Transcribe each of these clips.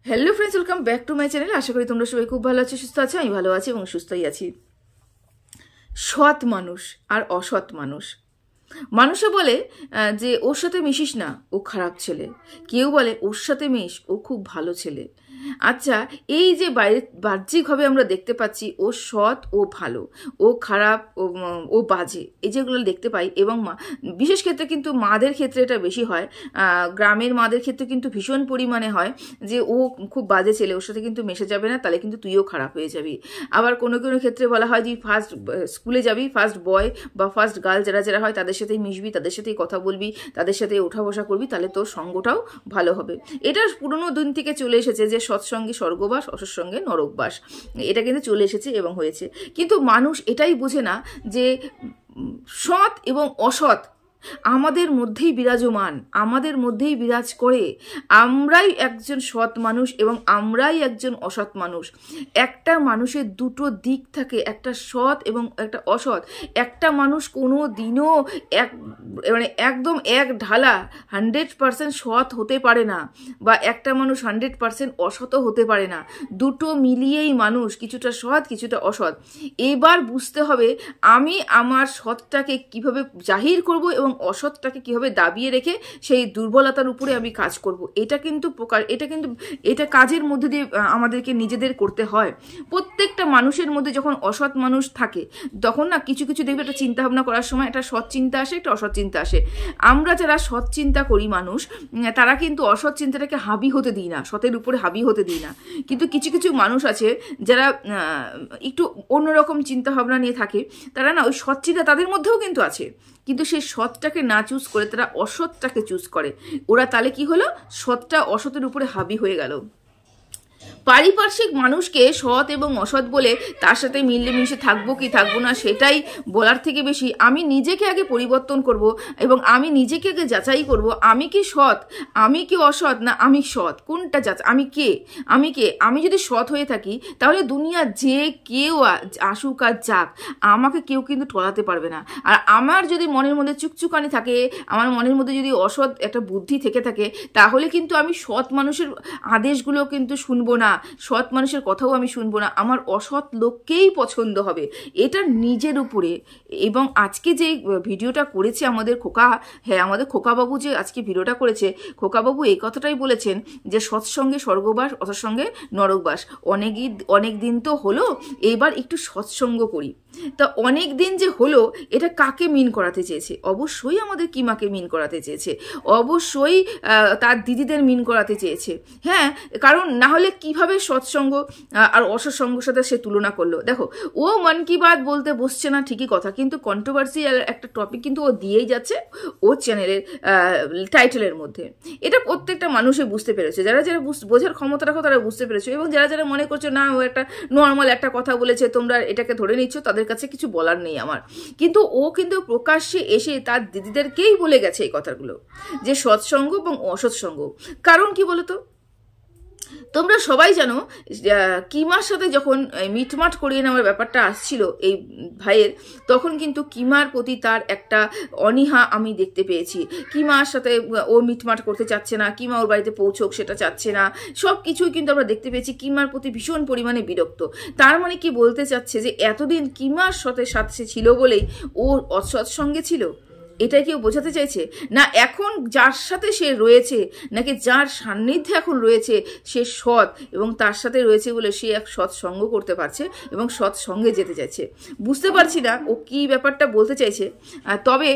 Hello friends, welcome back to my channel. আশা করি তোমরা সবাই খুব ভালো আছো, সুস্থ আছো। আমি ভালো আছি এবং সুস্থই আছি। সৎ মানুষ আর অসৎ মানুষ। মানুষে বলে যে ওর সাথে মিশিস না, ও খারাপ ছেলে। কেউ বলে ওর সাথে মিশ, ও খুব ভালো ছেলে। আচ্ছা, এই যে বাহ্যিকভাবে আমরা দেখতে পাচ্ছি ও সৎ, ও ভালো, ও খারাপ, ও বাজে, এই যেগুলো দেখতে পাই। এবং বিশেষ ক্ষেত্রে কিন্তু মাদের ক্ষেত্রে এটা বেশি হয়। গ্রামের মাদের ক্ষেত্রে কিন্তু ভীষণ পরিমাণে হয় যে ও খুব বাজে ছেলে, ওর সাথে কিন্তু মেশে যাবে না, তাহলে কিন্তু তুইও খারাপ হয়ে যাবি। আবার কোনো কোনো ক্ষেত্রে বলা হয় যে ফার্স্ট স্কুলে যাবি, ফার্স্ট বয় বা ফার্স্ট গার্ল যারা যারা হয় তাদের সাথেই মিশবি, তাদের সাথেই কথা বলবি, তাদের সাথে ওঠা বসা করবি, তাহলে তোর সঙ্গটাও ভালো হবে। এটা পুরোনো দিন থেকে চলে এসেছে যে সৎসঙ্গে স্বর্গবাস, অসৎসঙ্গে নরকবাস। এটা কিন্তু চলে এসেছে এবং হয়েছে। কিন্তু মানুষ এটাই বোঝে না যে সৎ এবং অসৎ আমাদের মধ্যেই বিরাজমান, আমাদের মধ্যেই বিরাজ করে। আমরাই একজন সৎ মানুষ এবং আমরাই একজন অসৎ মানুষ। একটা মানুষের দুটো দিক থাকে, একটা সৎ এবং একটা অসৎ। একটা মানুষ কোনো দিনও একদম এক ঢালা 100% সৎ হতে পারে না, বা একটা মানুষ 100% অসৎও হতে পারে না। দুটো মিলিয়েই মানুষ, কিছুটা সৎ কিছুটা অসৎ। এবার বুঝতে হবে আমি আমার সৎটাকে কিভাবে জাহির করব এবং অসৎটাকে কিভাবে দাবিয়ে রেখে সেই দুর্বলতার উপরে আমি কাজ করব। এটা কাজের মধ্যে দিয়ে আমাদেরকে নিজেদের করতে হয়। প্রত্যেকটা মানুষের মধ্যে যখন অসৎ মানুষ থাকে তখন না কিছু কিছু দেখবে একটা চিন্তা ভাবনা করার সময় একটা সৎ চিন্তা আসে, একটা অসৎ চিন্তা আসে। আমরা যারা সৎ চিন্তা করি মানুষ, তারা কিন্তু অসৎ চিন্তাটাকে হাবি হতে দিই না, সতের উপরে হাবি হতে দিই না। কিন্তু কিছু কিছু মানুষ আছে যারা একটু অন্যরকম চিন্তা ভাবনা নিয়ে থাকে, তারা না ওই সৎ চিন্তা তাদের মধ্যেও কিন্তু আছে, কিন্তু সেই সৎটাকে না চুজ করে তারা অসৎটাকে চুজ করে। ওরা তাহলে কি হলো, সৎটা অসতের উপরে হাবি হয়ে গেল। পারিপার্শ্বিক মানুষকে সৎ এবং অসৎ বলে তার সাথে মিলেমিশে থাকবো কি থাকবো না সেটাই বলার থেকে বেশি আমি নিজেকে আগে পরিবর্তন করব এবং আমি নিজেকে আগে যাচাই করব, আমি কি সৎ, আমি কি অসৎ, না আমি সৎ, কোনটা আমি কে। আমি যদি সৎ হয়ে থাকি তাহলে দুনিয়া যে কেউ আসুক আর যাক, আমাকে কেউ কিন্তু টলাতে পারবে না। আর আমার যদি মনের মধ্যে চুকচুকানি থাকে, আমার মনের মধ্যে যদি অসৎ একটা বুদ্ধি থেকে থাকে, তাহলে কিন্তু আমি সৎ মানুষের আদেশগুলো কিন্তু শুনবো না, সৎ মানুষের কথাও আমি শুনবো না, আমার অসৎ লোককেই পছন্দ হবে। এটা নিজের উপরে। এবং আজকে যে ভিডিওটা করেছে আমাদের খোকাবাবু যে আজকে ভিডিওটা করেছে, খোকাবাবু এই কথাটাই বলেছেন যে সৎসঙ্গে স্বর্গবাস, অসৎসঙ্গে নরকবাস। অনেক দিন তো হলো, এবার একটু সৎসঙ্গ করি। তা অনেক দিন যে হলো, এটা কাকে মিন করাতে চেয়েছে? অবশ্যই আমাদের কিমাকে মিন করাতে চেয়েছে, অবশ্যই তার দিদিদের মিন করাতে চেয়েছে। হ্যাঁ, কারণ না হলে কিভাবে সৎসঙ্গ আর অসৎসঙ্গের সাথে সে তুলনা করলো? দেখো, ও মন কি বাত বলতে বসছে না, ঠিকই কথা, কিন্তু কন্ট্রোভার্সিয়াল একটা টপিক কিন্তু ও দিয়েই যাচ্ছে ও চ্যানেলের টাইটেলের মধ্যে। এটা প্রত্যেকটা মানুষই বুঝতে পেরেছে, যারা যারা বোঝার ক্ষমতা রাখো তারা বুঝতে পেরেছে। এবং যারা যারা মনে করছো না ও একটা নর্মাল একটা কথা বলেছে, তোমরা এটাকে ধরে নিচ্ছ, তাদের কাছে কিছু বলার নেই আমার। কিন্তু ও কিন্তু প্রকাশ্যে এসে তার দিদিদেরকেই বলে গেছে এই কথাগুলো, যে সৎসঙ্গ এবং অসৎসঙ্গ। কারণ কি বলতো, তোমরা সবাই জানো কিমার সাথে যখন মিটমাট করিয়ে নেওয়ার ব্যাপারটা আসছিল এই ভাইয়ের, তখন কিন্তু কিমার প্রতি তার একটা অনীহা আমি দেখতে পেয়েছি। কিমার সাথে ও মিটমাট করতে চাচ্ছে না, কিমা ওর বাড়িতে পৌঁছক সেটা চাচ্ছে না, সব কিছুই কিন্তু আমরা দেখতে পেয়েছি কিমার প্রতি ভীষণ পরিমাণে বিরক্ত। তার মানে কি বলতে চাচ্ছে যে এতদিন কিমার সাথে ছিল বলেই ও অসৎসঙ্গে ছিল? এটাই কেউ বোঝাতে চাইছে না? এখন যার সাথে সে রয়েছে, নাকি যার সান্নিধ্যে এখন রয়েছে, সে সৎ এবং তার সাথে রয়েছে বলে সে এক সৎসঙ্গ করতে পারছে এবং সৎসঙ্গে যেতে চাইছে। বুঝতে পারছি না ও কি ব্যাপারটা বলতে চাইছে। তবে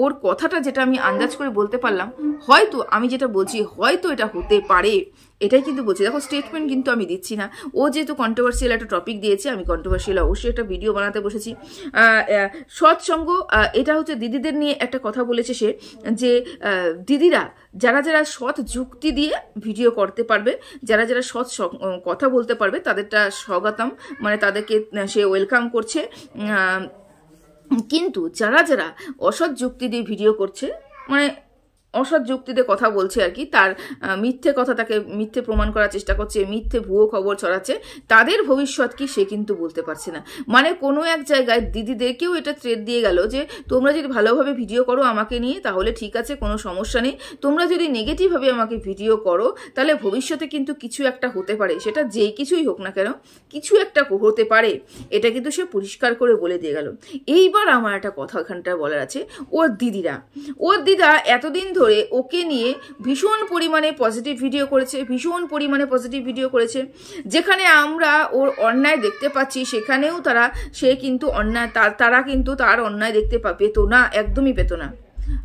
ওর কথাটা যেটা আমি আন্দাজ করে বলতে পারলাম, হয়তো আমি যেটা বলছি হয়তো এটা হতে পারে, এটাই কিন্তু বলছি। দেখো, স্টেটমেন্ট কিন্তু আমি দিচ্ছি না। ও যেহেতু কন্ট্রোভার্সিয়াল একটা টপিক দিয়েছে, আমি কন্ট্রোভার্সিয়াল অবশ্যই একটা ভিডিও বানাতে বসেছি। সৎসঙ্গ, এটা হচ্ছে দিদিদের নিয়ে একটা কথা বলেছে সে, যে দিদিরা যারা যারা সৎ যুক্তি দিয়ে ভিডিও করতে পারবে, যারা যারা সৎ কথা বলতে পারবে, তাদেরটা স্বাগতম, মানে তাদেরকে সে ওয়েলকাম করছে। কিন্তু যারা যারা অসৎ যুক্তি দিয়ে ভিডিও করছে, মানে অসৎ যুক্তিতে কথা বলছে আর কি, তার মিথ্যে কথা, তাকে মিথ্যে প্রমাণ করার চেষ্টা করছে, মিথ্যে ভুয়ো খবর ছড়াচ্ছে, তাদের ভবিষ্যৎ কি সে কিন্তু বলতে পারছে না। মানে কোনো এক জায়গায় দিদিদেরকেও এটা থ্রেট দিয়ে গেল যে তোমরা যদি ভালোভাবে ভিডিও করো আমাকে নিয়ে তাহলে ঠিক আছে, কোনো সমস্যা নেই, তোমরা যদি নেগেটিভভাবে আমাকে ভিডিও করো তাহলে ভবিষ্যতে কিন্তু কিছু একটা হতে পারে, সেটা যেই কিছুই হোক না কেন কিছু একটা হতে পারে, এটা কিন্তু সে পরিষ্কার করে বলে দিয়ে গেল। এইবার আমার একটা কথা এখানটা বলার আছে, ওর দিদা এতদিন ধরে ওকে নিয়ে ভীষণ পরিমাণে পজিটিভ ভিডিও করেছে, যেখানে আমরা ওর অন্যায় দেখতে পাচ্ছি সেখানেও সে কিন্তু অন্যায়, তারা কিন্তু তার অন্যায় দেখতে পেত না, একদমই পেত না।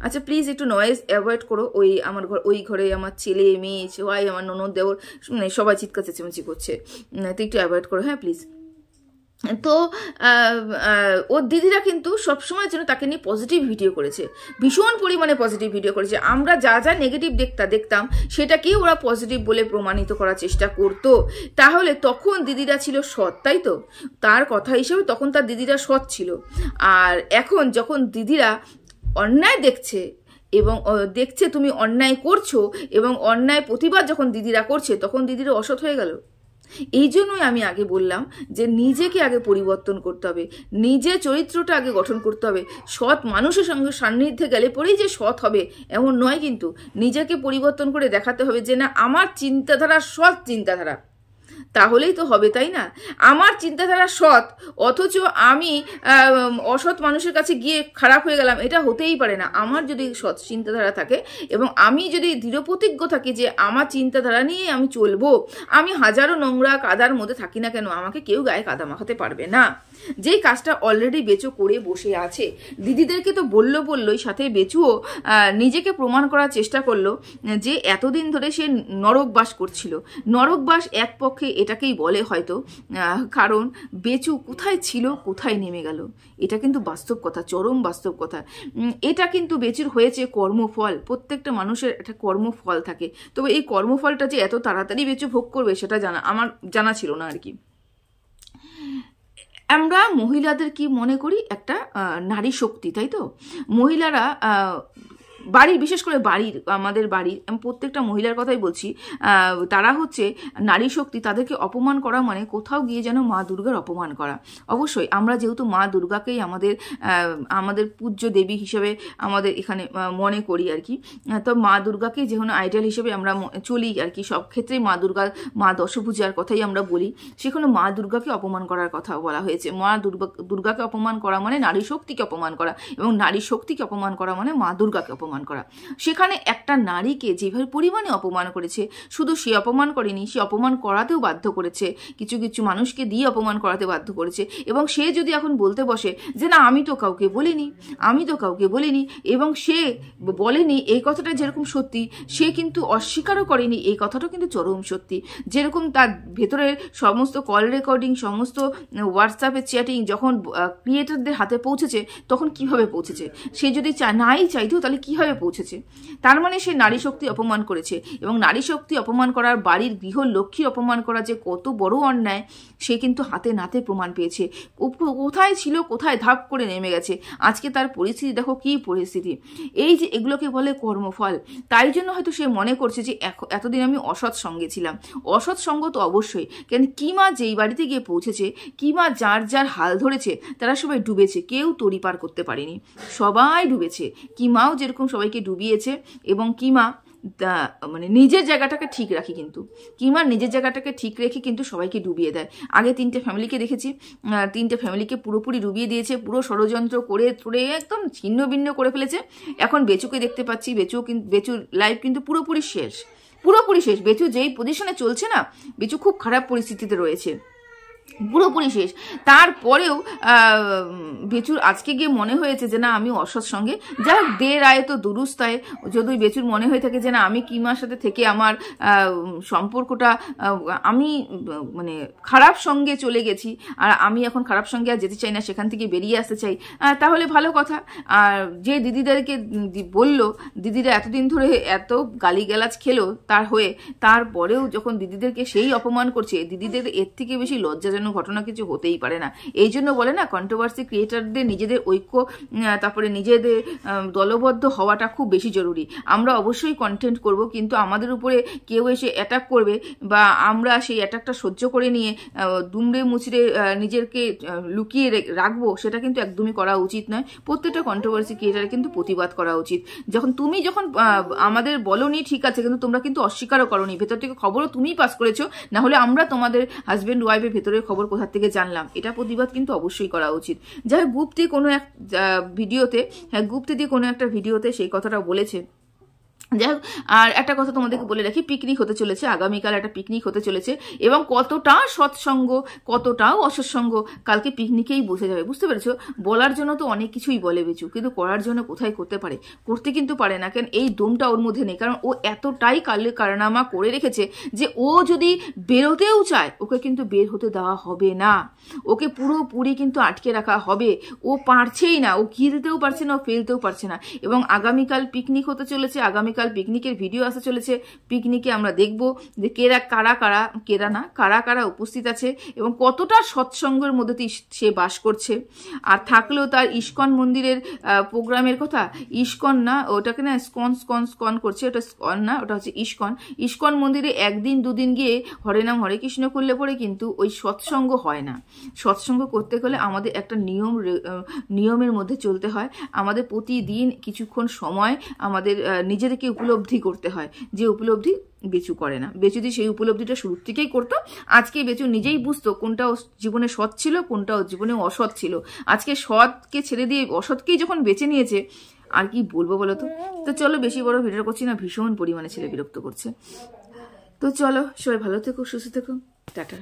আচ্ছা প্লিজ একটু নয়েজ অ্যাভয়েড করো, ওই ঘরে আমার ছেলে মেয়ে সবাই, আমার ননদ দেওর সবাই চিৎকার চেঁচামেচি করছে, তো একটু অ্যাভয়েড করো হ্যাঁ প্লিজ। তো ওর দিদিরা কিন্তু সবসময়ের জন্য তাকে নিয়ে পজিটিভ ভিডিও করেছে, ভীষণ পরিমাণে পজিটিভ ভিডিও করেছে। আমরা যা নেগেটিভ দেখতাম সেটাকেই ওরা পজিটিভ বলে প্রমাণিত করার চেষ্টা করতো। তাহলে তখন দিদিরা ছিল সৎ, তাই তো? তার কথা হিসেবে তখন তার দিদিরা সৎ ছিল। আর এখন যখন দিদিরা অন্যায় দেখছে এবং দেখছে তুমি অন্যায় করছো এবং অন্যায় প্রতিবাদ যখন দিদিরা করছে তখন দিদিরা অসৎ হয়ে গেল। এই জন্যই আমি আগে বললাম যে নিজেকে আগে পরিবর্তন করতে হবে, নিজের চরিত্রটা আগে গঠন করতে হবে। সৎ মানুষের সঙ্গে সান্নিধ্যে গেলে পরেই যে সৎ হবে এমন নয়, কিন্তু নিজেকে পরিবর্তন করে দেখাতে হবে যে না আমার চিন্তাধারা সৎ চিন্তাধারা, তাহলেই তো হবে, তাই না? আমার চিন্তাধারা সৎ অথচ আমি অসৎ মানুষের কাছে গিয়ে খারাপ হয়ে গেলাম, এটা হতেই পারে না। আমার যদি সৎ চিন্তাধারা থাকে এবং আমি যদি দৃঢ়প্রতিজ্ঞ থাকি যে আমার চিন্তাধারা নিয়ে আমি চলবো, আমি হাজারো নোংরা কাদার মধ্যে থাকি না কেন আমাকে কেউ গায়ে কাদা মাখাতে পারবে না। যেই কাজটা অলরেডি বেচু করে বসে আছে, দিদিদেরকে তো বললোই, সাথে বেচুও নিজেকে প্রমাণ করার চেষ্টা করলো যে এতদিন ধরে সে নরকবাস করছিল। নরকবাস এক পক্ষে এটাকেই বলে হয়তো, কারণ বেচু কোথায় ছিল কোথায় নেমে গেল, এটা কিন্তু বাস্তব কথা, চরম বাস্তব কথা। এটা কিন্তু বেচুর হয়েছে কর্মফল, প্রত্যেকটা মানুষের একটা কর্মফল থাকে। তবে এই কর্মফলটা যে এত তাড়াতাড়ি বেচু ভোগ করবে সেটা আমার জানা ছিল না আর কি। আমরা মহিলাদের কি মনে করি একটা নারী শক্তি, তাই তো? মহিলারা বাড়ির, বিশেষ করে আমাদের বাড়ির প্রত্যেকটা মহিলার কথাই বলছি, তারা হচ্ছে নারী শক্তি। তাদেরকে অপমান করা মানে কোথাও গিয়ে যেন মা দুর্গার অপমান করা। অবশ্যই আমরা যেহেতু মা দুর্গাকেই আমাদের পূজ্য দেবী হিসেবে আমাদের এখানে মনে করি আর কি, তো মা দুর্গাকেই যেখানে আইডল হিসেবে আমরা চলি আর কি, সব ক্ষেত্রেই মা দশভুজার কথাই আমরা বলি, সেখানে মা দুর্গাকে অপমান করার কথা বলা হয়েছে। মা দুর্গাকে অপমান করা মানে নারী শক্তিকে অপমান করা, এবং নারী শক্তিকে অপমান করা মানে মা দুর্গাকে অপমান করা। সেখানে একটা নারীকে যেভাবে পরিমাণে অপমান করেছে, শুধু সে অপমান করেনি, সে অপমান করাতেও বাধ্য করেছে, কিছু কিছু মানুষকে দিয়ে অপমান করাতে বাধ্য করেছে। এবং সে যদি এখন বলতে বসে যে না আমি তো কাউকে বলিনি, এবং সে বলেনি এই কথাটা যেরকম সত্যি, সে কিন্তু অস্বীকারও করেনি এই কথাটা কিন্তু চরম সত্যি। যেরকম তার ভেতরের সমস্ত কল রেকর্ডিং, সমস্ত হোয়াটসঅ্যাপের চ্যাটিং যখন ক্রিয়েটরদের হাতে পৌঁছেছে তখন কিভাবে পৌঁছেছে, সে যদি নাই চাইতো তাহলে কিভাবে পৌঁছেছে। তার মানে সে নারী শক্তি অপমান করেছে, এবং নারী শক্তি অপমান করার, বাড়ির গৃহলক্ষ্মী অপমান করা যে কত বড় অন্যায় সে কিন্তু হাতে নাতে প্রমাণ পেয়েছে। কোথায় ছিল কোথায় ধাপ করে নেমে গেছে, আজকে তার পরিস্থিতি দেখো কি পরিস্থিতি। এই যে এগুলোকে বলে কর্মফল। তাই জন্য হয়তো সে মনে করছে যে এতদিন আমি অসৎ সঙ্গে ছিলাম। অসৎ সঙ্গ তো অবশ্যই, কেন কিমা যেই বাড়িতে গিয়ে পৌঁছেছে, কিমা যার হাল ধরেছে তারা সবাই ডুবেছে, কেউ তড়ি পার করতে পারেনি, সবাই ডুবেছে। কিমাও যেরকম সবাইকে ডুবিয়েছে, এবং কিমা মানে নিজের জায়গাটাকে ঠিক রাখি, কিন্তু কিমা নিজের জায়গাটাকে ঠিক রেখে কিন্তু সবাইকে ডুবিয়ে দেয়। আগে 3টে ফ্যামিলিকে দেখেছি, 3টে ফ্যামিলিকে পুরোপুরি ডুবিয়ে দিয়েছে, পুরো ষড়যন্ত্র করে একদম ছিন্ন ভিন্ন করে ফেলেছে। এখন বেচুকে দেখতে পাচ্ছি, বেচুর লাইফ কিন্তু পুরোপুরি শেষ। বেচু যেই পজিশনে চলছে না, বেচু খুব খারাপ পরিস্থিতিতে রয়েছে, পুরোপুরি শেষ। তারপরেও বেচুর আজকে গিয়ে মনে হয়েছে যে না আমি অসৎ সঙ্গে, যা দের আয় তো দুরুস্তায়, যদি বেচুর মনে হয়ে থাকে যে না আমি কিমার সাথে থেকে আমার সম্পর্কটা আমি মানে খারাপ সঙ্গে চলে গেছি, আর আমি এখন খারাপ সঙ্গে আর যেতে চাই না, সেখান থেকে বেরিয়ে আসতে চাই, তাহলে ভালো কথা। আর যে দিদিদেরকে বললো, দিদিরা এতদিন ধরে এত গালিগালাজ খেলো তার হয়ে, তারপরেও যখন দিদিদেরকে সেই অপমান করছে, দিদিদের এর থেকে বেশি লজ্জাজনক সাজানো ঘটনা কিছু হতেই পারে না। এই জন্য বলে না, কন্ট্রোভার্সি ক্রিয়েটারদের নিজেদের ঐক্য, তারপরে নিজেদের দলবদ্ধ হওয়াটা খুব বেশি জরুরি। আমরা অবশ্যই কন্টেন্ট করব, কিন্তু আমাদের উপরে কেউ এসে অ্যাটাক করবে বা আমরা সেই অ্যাটাকটা সহ্য করে নিয়ে দুমড়ে মুচড়ে নিজেকে লুকিয়ে রাখবো, সেটা কিন্তু একদমই করা উচিত নয়। প্রত্যেকটা কন্ট্রোভার্সি ক্রিয়েটারের কিন্তু প্রতিবাদ করা উচিত। যখন যখন আমাদের বলনি ঠিক আছে, কিন্তু তোমরা কিন্তু অস্বীকারও করনি, ভেতর থেকে খবরও তুমিই পাস করেছো, না হলে আমরা তোমাদের হাজব্যান্ড ওয়াইফের ভেতরের খবর কোথা থেকে জানলাম? এটা প্রতিবাদ কিন্তু অবশ্যই করা উচিত। যাই হোক, গুপ্তি কোনো এক ভিডিওতে, গুপ্তি দিয়ে কোনো একটা ভিডিওতে সেই কথাটা বলেছে। যাই হোক, আর একটা কথা তোমাদেরকে বলে রাখি, পিকনিক হতে চলেছে আগামীকাল, একটা পিকনিক হতে চলেছে, এবং কতটা সৎসঙ্গ কতটাও অসৎসঙ্গ কালকে পিকনিকেই বসে যাবে, বুঝতে পেরেছো? বলার জন্য তো অনেক কিছুই বলে বেচু, কিন্তু করার জন্য কোথায় করতে পারে? করতে কিন্তু পারে না, কেন এই দমটা ওর মধ্যে নেই। কারণ ও এতটাই কারনামা করে রেখেছে যে ও যদি বেরোতেও চায়, ওকে কিন্তু বের হতে দেওয়া হবে না, ওকে পুরোপুরি কিন্তু আটকে রাখা হবে। ও পারছেই না, ও ঘিরতেও পারছে না, ও ফেলতেও পারছে না। এবং আগামীকাল পিকনিক হতে চলেছে, আগামীকাল পিকনিকের ভিডিও আসতে চলেছে। পিকনিকে আমরা দেখব যে কারা কারা উপস্থিত আছে এবং কতটা সৎসঙ্গের মধ্যে সে বাস করছে। আর থাকলেও তার ইস্কন মন্দিরের প্রোগ্রামের কথা, ইস্কন না, ওটাকে না স্কন করছে, ওটা স্কন না, ওটা হচ্ছে ইস্কন মন্দিরে একদিন দুদিন গিয়ে হরে নাম হরে কৃষ্ণ করলে পরে কিন্তু ওই সৎসঙ্গ হয় না। সৎসঙ্গ করতে গেলে আমাদের একটা নিয়মের মধ্যে চলতে হয়। আমাদের প্রতিদিন কিছুক্ষণ সময় আমাদের নিজেদেরকে উপলব্ধি করতে হয়, যে উপলব্ধি বেচু করে না। বেচু যদি সেই উপলব্ধিটা শুরুর থেকেই করতো, আজকে বেচু নিজেই বুঝতো কোনটা ওর জীবনে সৎ ছিল, কোনটা ওর জীবনে অসৎ ছিল। আজকে সৎকে ছেড়ে দিয়ে অসৎকেই যখন বেছে নিয়েছে, আর কি বলবো বলো তো? তো চলো, বেশি বড় ভিডিও করছি না, ভীষণ পরিমাণে ছেলে বিরক্ত করছে। তো চলো, সবাই ভালো থেকো, সুস্থ থেকো, টাটা।